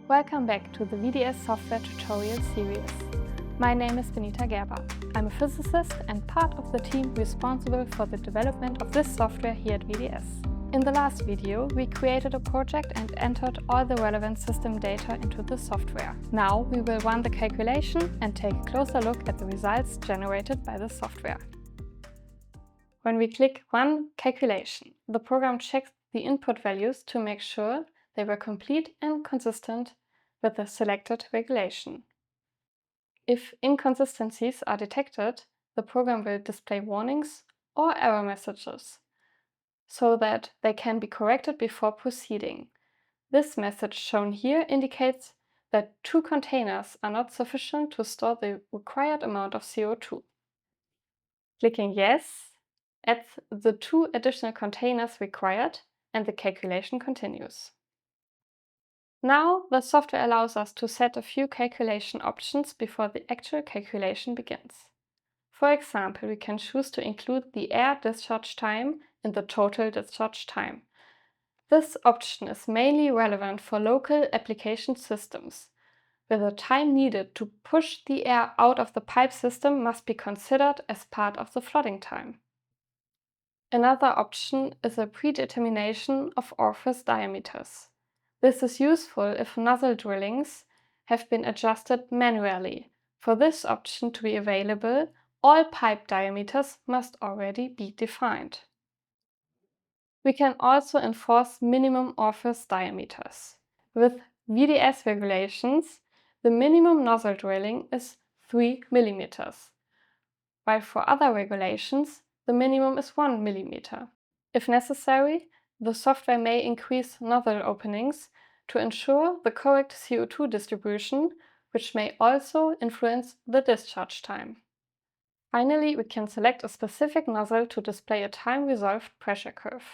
Welcome back to the VdS software tutorial series. My name is Benita Gerber. I'm a physicist and part of the team responsible for the development of this software here at VdS. In the last video, we created a project and entered all the relevant system data into the software. Now we will run the calculation and take a closer look at the results generated by the software. When we click Run Calculation, the program checks the input values to make sure they were complete and consistent with the selected regulation. If inconsistencies are detected, the program will display warnings or error messages so that they can be corrected before proceeding. This message shown here indicates that 2 containers are not sufficient to store the required amount of CO2. Clicking Yes adds the 2 additional containers required, and the calculation continues. Now the software allows us to set a few calculation options before the actual calculation begins. For example, we can choose to include the air discharge time in the total discharge time. This option is mainly relevant for local application systems, where the time needed to push the air out of the pipe system must be considered as part of the flooding time. Another option is a predetermination of orifice diameters. This is useful if nozzle drillings have been adjusted manually. For this option to be available, all pipe diameters must already be defined. We can also enforce minimum orifice diameters. With VdS regulations, the minimum nozzle drilling is 3 mm, while for other regulations, the minimum is 1 mm. If necessary, the software may increase nozzle openings to ensure the correct CO2 distribution, which may also influence the discharge time. Finally, we can select a specific nozzle to display a time-resolved pressure curve.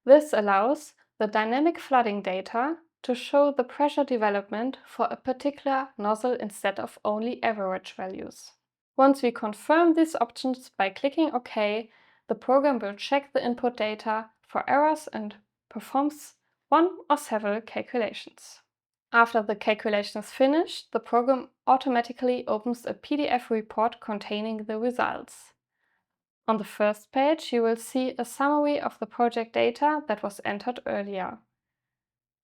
This allows the dynamic flooding data to show the pressure development for a particular nozzle instead of only average values. Once we confirm these options by clicking OK, the program will check the input data for errors and performs one or several calculations. After the calculation is finished, the program automatically opens a PDF report containing the results. On the first page, you will see a summary of the project data that was entered earlier.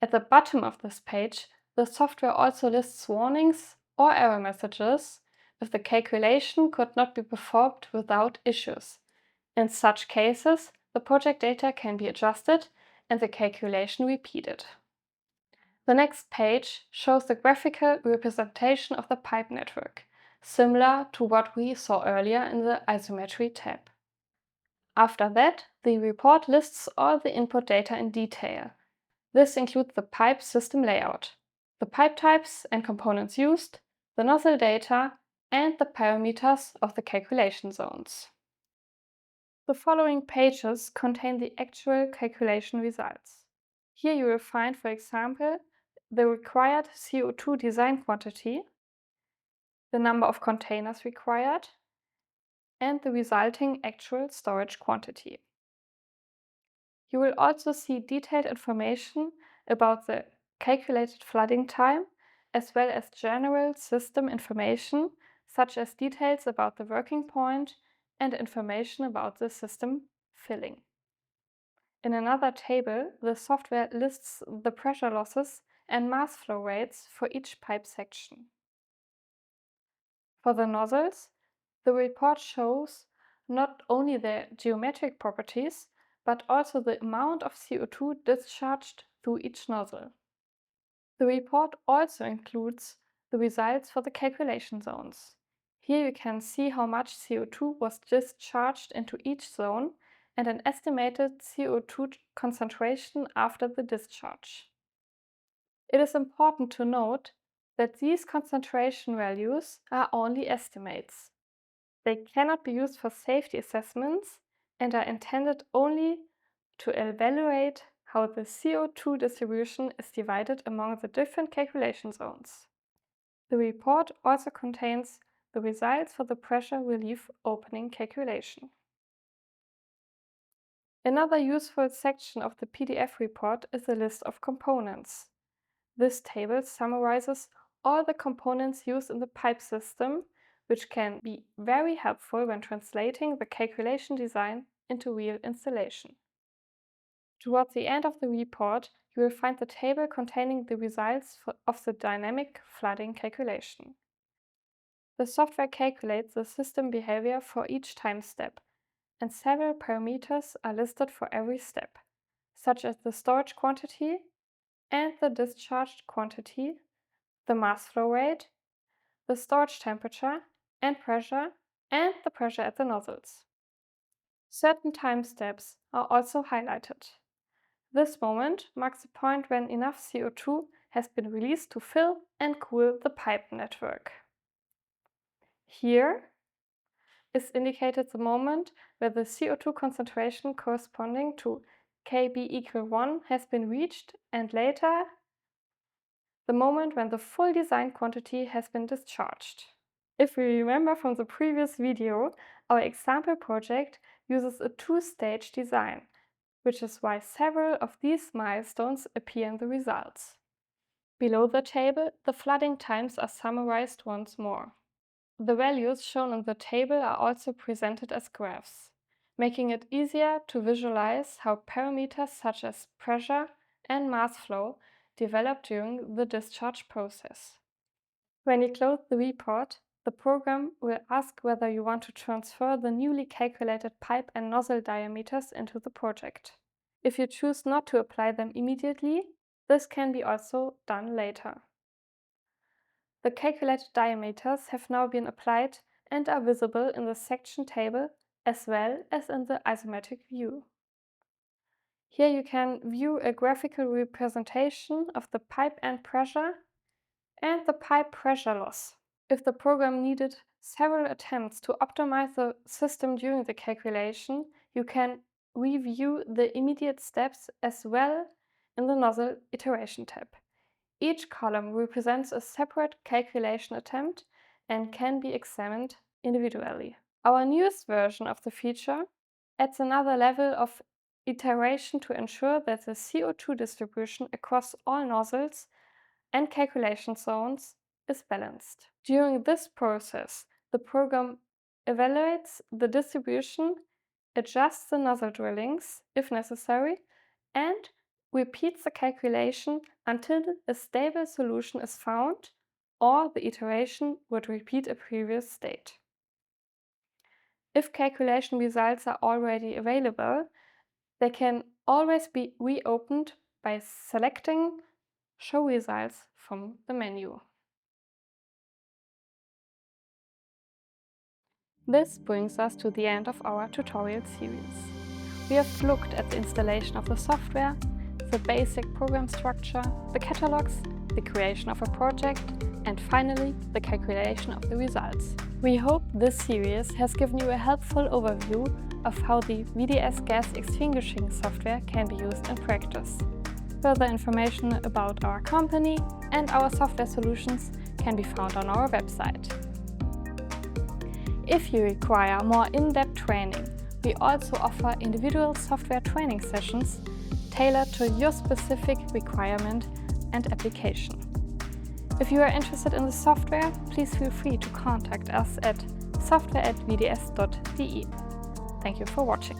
At the bottom of this page, the software also lists warnings or error messages if the calculation could not be performed without issues. In such cases, the project data can be adjusted and the calculation repeated. The next page shows the graphical representation of the pipe network, similar to what we saw earlier in the Isometry tab. After that, the report lists all the input data in detail. This includes the pipe system layout, the pipe types and components used, the nozzle data, and the parameters of the calculation zones. The following pages contain the actual calculation results. Here you will find, for example, the required CO2 design quantity, the number of containers required, and the resulting actual storage quantity. You will also see detailed information about the calculated flooding time, as well as general system information, such as details about the working point and information about the system filling. In another table, the software lists the pressure losses and mass flow rates for each pipe section. For the nozzles, the report shows not only their geometric properties, but also the amount of CO2 discharged through each nozzle. The report also includes the results for the calculation zones. Here you can see how much CO2 was discharged into each zone and an estimated CO2 concentration after the discharge. It is important to note that these concentration values are only estimates. They cannot be used for safety assessments and are intended only to evaluate how the CO2 distribution is divided among the different calculation zones. The report also contains the results for the pressure relief opening calculation. Another useful section of the PDF report is a list of components. This table summarizes all the components used in the pipe system, which can be very helpful when translating the calculation design into real installation. Towards the end of the report, you will find the table containing the results of the dynamic flooding calculation. The software calculates the system behavior for each time step, and several parameters are listed for every step, such as the storage quantity and the discharged quantity, the mass flow rate, the storage temperature and pressure, and the pressure at the nozzles. Certain time steps are also highlighted. This moment marks the point when enough CO2 has been released to fill and cool the pipe network. Here is indicated the moment where the CO2 concentration corresponding to Kb = 1 has been reached, and later the moment when the full design quantity has been discharged. If we remember from the previous video, our example project uses a two-stage design, which is why several of these milestones appear in the results. Below the table, the flooding times are summarized once more. The values shown in the table are also presented as graphs, making it easier to visualize how parameters such as pressure and mass flow develop during the discharge process. When you close the report, the program will ask whether you want to transfer the newly calculated pipe and nozzle diameters into the project. If you choose not to apply them immediately, this can be also done later. The calculated diameters have now been applied and are visible in the section table as well as in the isometric view. Here you can view a graphical representation of the pipe end pressure and the pipe pressure loss. If the program needed several attempts to optimize the system during the calculation, you can review the immediate steps as well in the nozzle iteration tab. Each column represents a separate calculation attempt and can be examined individually. Our newest version of the feature adds another level of iteration to ensure that the CO2 distribution across all nozzles and calculation zones is balanced. During this process, the program evaluates the distribution, adjusts the nozzle drillings if necessary, and repeats the calculation until a stable solution is found, or the iteration would repeat a previous state. If calculation results are already available, they can always be reopened by selecting Show Results from the menu. This brings us to the end of our tutorial series. We have looked at the installation of the software, the basic program structure, the catalogs, the creation of a project, and finally the calculation of the results. We hope this series has given you a helpful overview of how the VdS Gas Extinguishing Software can be used in practice. Further information about our company and our software solutions can be found on our website. If you require more in-depth training, we also offer individual software training sessions tailored to your specific requirement and application. If you are interested in the software, please feel free to contact us at software@vds.de. Thank you for watching.